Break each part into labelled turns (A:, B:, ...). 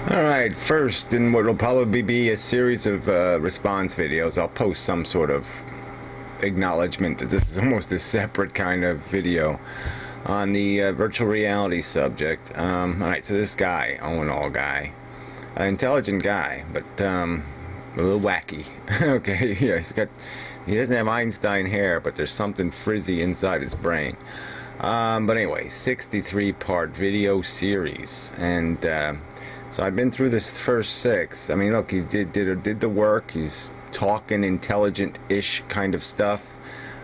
A: Alright, first, in what will probably be a series of response videos, I'll post some sort of acknowledgement that this is almost a separate kind of video on the virtual reality subject. Alright, so this guy, All guy, an intelligent guy, but a little wacky. Okay, yeah, he doesn't have Einstein hair, but there's something frizzy inside his brain. But anyway, 63-part video series, and so I've been through this first 6. I mean, look, he did the work. He's talking intelligent-ish kind of stuff.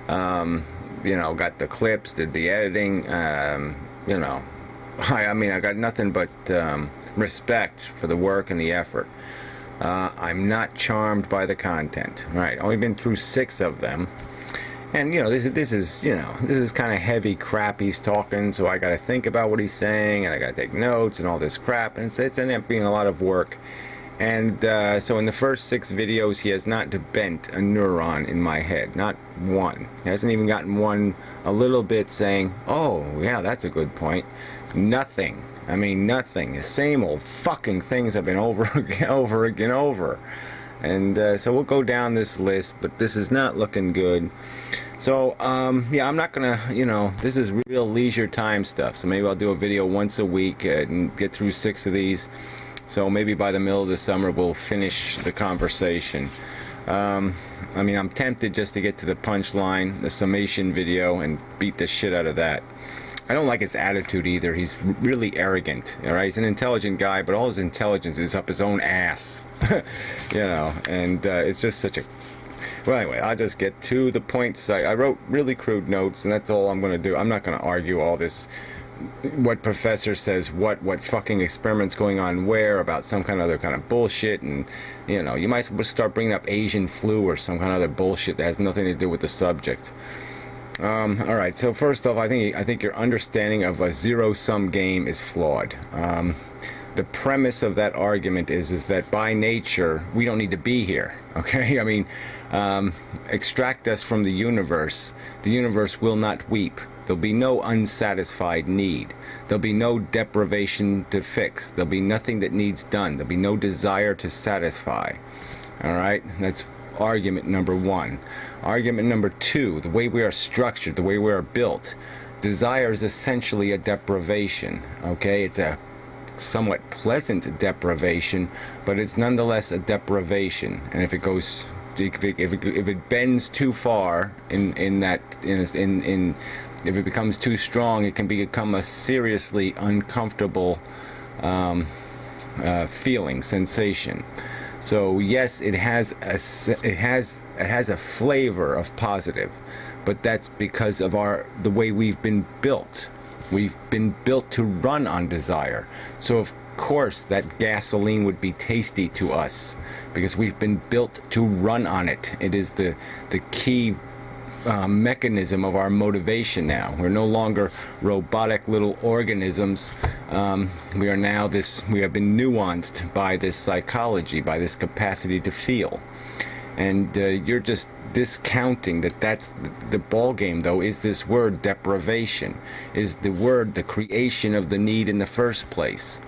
A: You know, got the clips, did the editing. You know, I mean, I got nothing but respect for the work and the effort. I'm not charmed by the content. Right, only been through 6 of them. And you know, this is kind of heavy crap he's talking, so I got to think about what he's saying, and I got to take notes and all this crap, and it's ended up being a lot of work. And so in the first 6 videos, he has not bent a neuron in my head, not one. He hasn't even gotten one a little bit saying, "Oh, yeah, that's a good point." Nothing. I mean, nothing. The same old fucking things have been over again, over. And so we'll go down this list, but this is not looking good. So yeah, I'm not gonna, you know, this is real leisure time stuff, so maybe I'll do a video once a week and get through 6 of these. So maybe by the middle of the summer we'll finish the conversation. I mean, I'm tempted just to get to the punchline, the summation video, and beat the shit out of that. I don't like his attitude either. He's really arrogant. All right, he's an intelligent guy, but all his intelligence is up his own ass. You know, and it's just such a... Well, anyway, I'll just get to the points. I wrote really crude notes, and that's all I'm going to do. I'm not going to argue all this, what professor says what fucking experiment's going on where, about some kind of other kind of bullshit. And, you know, you might as well start bringing up Asian flu or some kind of other bullshit that has nothing to do with the subject. All right, so first off, I think your understanding of a zero-sum game is flawed. The premise of that argument is that by nature we don't need to be here. Okay, I mean, extract us from the universe will not weep. There'll be no unsatisfied need. There'll be no deprivation to fix. There'll be nothing that needs done. There'll be no desire to satisfy. All right, that's argument number 1. Argument number 2, the way we are structured, the way we are built, desire is essentially a deprivation. Okay, it's a somewhat pleasant deprivation, but it's nonetheless a deprivation. And if it goes, if it bends too far if it becomes too strong, it can become a seriously uncomfortable feeling, sensation. So yes, it has a flavor of positive, but that's because of the way we've been built. We've been built to run on desire. So of course that gasoline would be tasty to us, because we've been built to run on it. It is the key mechanism of our motivation now. We're no longer robotic little organisms. We are now we have been nuanced by this psychology, by this capacity to feel. And you're just discounting that's the ball game, though, is this word deprivation, is the word, the creation of the need in the first place.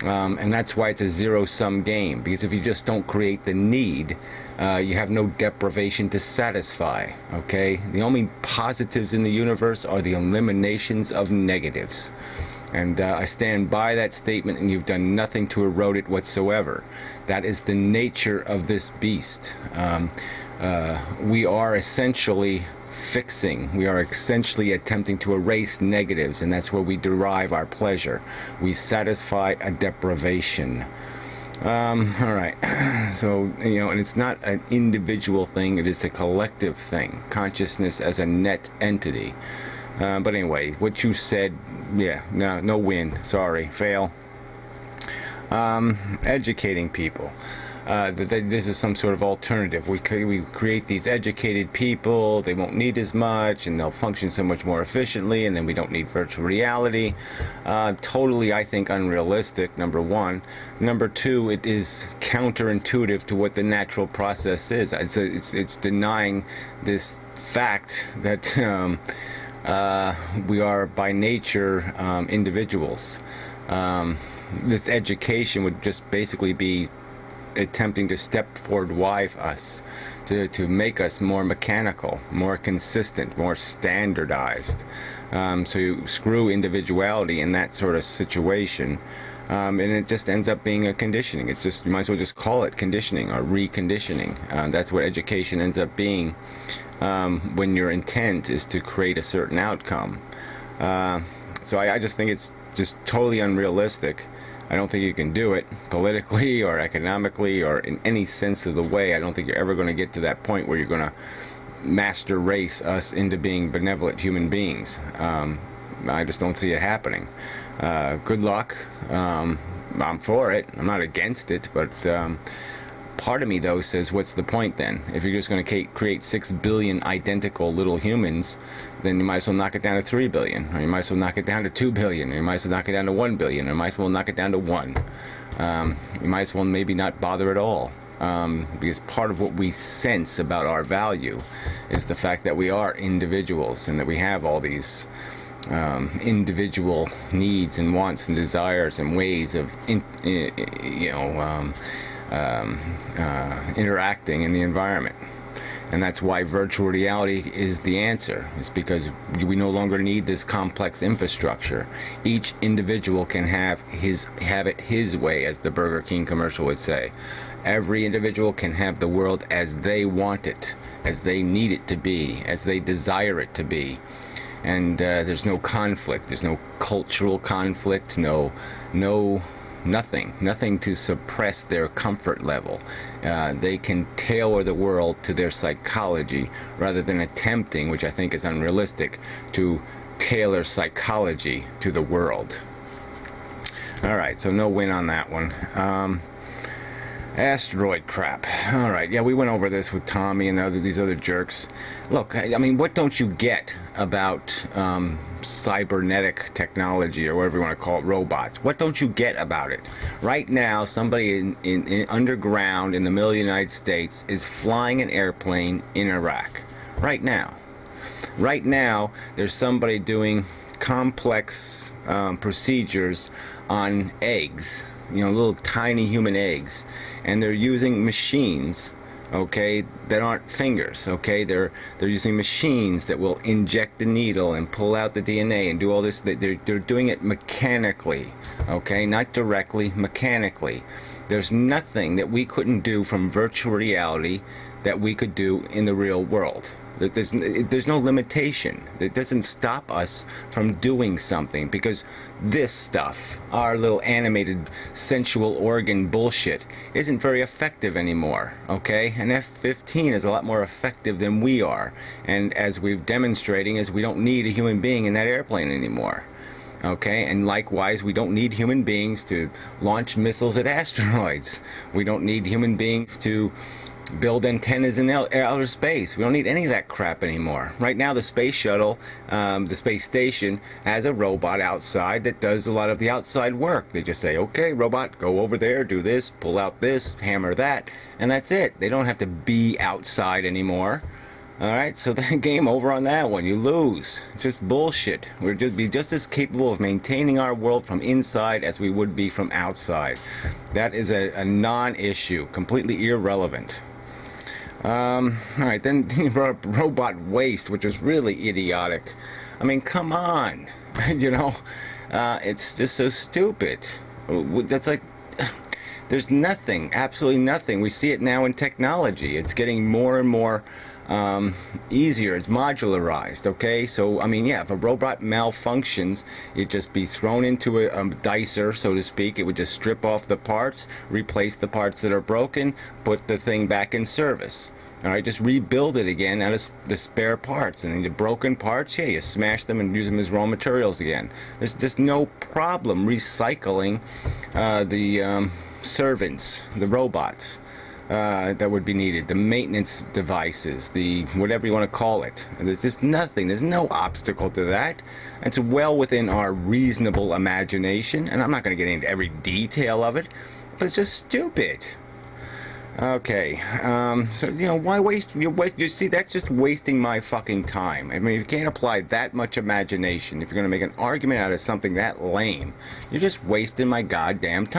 A: And that's why it's a zero-sum game, because if you just don't create the need, you have no deprivation to satisfy. Okay, the only positives in the universe are the eliminations of negatives, and I stand by that statement, and you've done nothing to erode it whatsoever. That is the nature of this beast. We are essentially we are essentially attempting to erase negatives, and that's where we derive our pleasure. We satisfy a deprivation. All right, so, you know, and it's not an individual thing, it is a collective thing. Consciousness as a net entity. But anyway, what you said, yeah, no win. Sorry, fail. Educating people. This is some sort of alternative. We create these educated people, they won't need as much, and they'll function so much more efficiently, and then we don't need virtual reality. Totally, I think, unrealistic, number 1. Number 2, it is counterintuitive to what the natural process is. It's denying this fact that we are by nature individuals. this education would just basically be attempting to Stepford wife us, to make us more mechanical, more consistent, more standardized. So you screw individuality in that sort of situation, and it just ends up being a conditioning. It's just, you might as well just call it conditioning or reconditioning. That's what education ends up being, when your intent is to create a certain outcome. So I just think it's just totally unrealistic. I don't think you can do it politically or economically or in any sense of the way. I don't think you're ever going to get to that point where you're going to master race us into being benevolent human beings. I just don't see it happening. Good luck. I'm for it. I'm not against it, but part of me though says, what's the point then? If you're just going to create 6 billion identical little humans, then you might as well knock it down to 3 billion, or you might as well knock it down to 2 billion, or you might as well knock it down to 1 billion, or you might as well knock it down to 1. You might as well maybe not bother at all, because part of what we sense about our value is the fact that we are individuals and that we have all these individual needs and wants and desires and ways of interacting in the environment. And that's why virtual reality is the answer. It's because we no longer need this complex infrastructure. Each individual can have it his way, as the Burger King commercial would say. Every individual can have the world as they want it, as they need it to be, as they desire it to be. And there's no conflict. There's no cultural conflict. Nothing to suppress their comfort level. They can tailor the world to their psychology rather than attempting, which I think is unrealistic, to tailor psychology to the world. Alright, so no win on that one. Asteroid crap. Alright, yeah, we went over this with Tommy and these other jerks. Look, I mean, what don't you get about cybernetic technology, or whatever you want to call it, robots? What don't you get about it? Right now, somebody in underground in the middle of the United States is flying an airplane in Iraq. Right now. Right now, there's somebody doing complex procedures on eggs, little tiny human eggs, and they're using machines, okay, that aren't fingers, okay? They're using machines that will inject the needle and pull out the DNA and do all this. They're doing it mechanically, okay, not directly, mechanically. There's nothing that we couldn't do from virtual reality that we could do in the real world. There's no limitation. It doesn't stop us from doing something, because this stuff, our little animated sensual organ bullshit, isn't very effective anymore, okay? An F-15 is a lot more effective than we are, and as we've demonstrating, is we don't need a human being in that airplane anymore. Okay, and likewise, we don't need human beings to launch missiles at asteroids. We don't need human beings to build antennas in outer space. We don't need any of that crap anymore. Right now, the space shuttle, the space station, has a robot outside that does a lot of the outside work. They just say, okay, robot, go over there, do this, pull out this, hammer that, and that's it. They don't have to be outside anymore. Alright, so then game over on that one. You lose. It's just bullshit. We're just as capable of maintaining our world from inside as we would be from outside. That is a non-issue. Completely irrelevant. Alright, then you brought up robot waste, which is really idiotic. I mean, come on. It's just so stupid. That's like... There's nothing, absolutely nothing. We see it now in technology. It's getting more and more easier. It's modularized, okay? So, I mean, yeah, if a robot malfunctions, it'd just be thrown into a dicer, so to speak. It would just strip off the parts, replace the parts that are broken, put the thing back in service. Alright, just rebuild it again out of the spare parts. And the broken parts, yeah, you smash them and use them as raw materials again. There's just no problem recycling the servants, the robots that would be needed, the maintenance devices, the whatever you want to call it. And there's just nothing. There's no obstacle to that. It's well within our reasonable imagination, and I'm not going to get into every detail of it, but it's just stupid. Okay, so, you know, why waste, you see, that's just wasting my fucking time. I mean, you can't apply that much imagination if you're gonna make an argument out of something that lame. You're just wasting my goddamn time.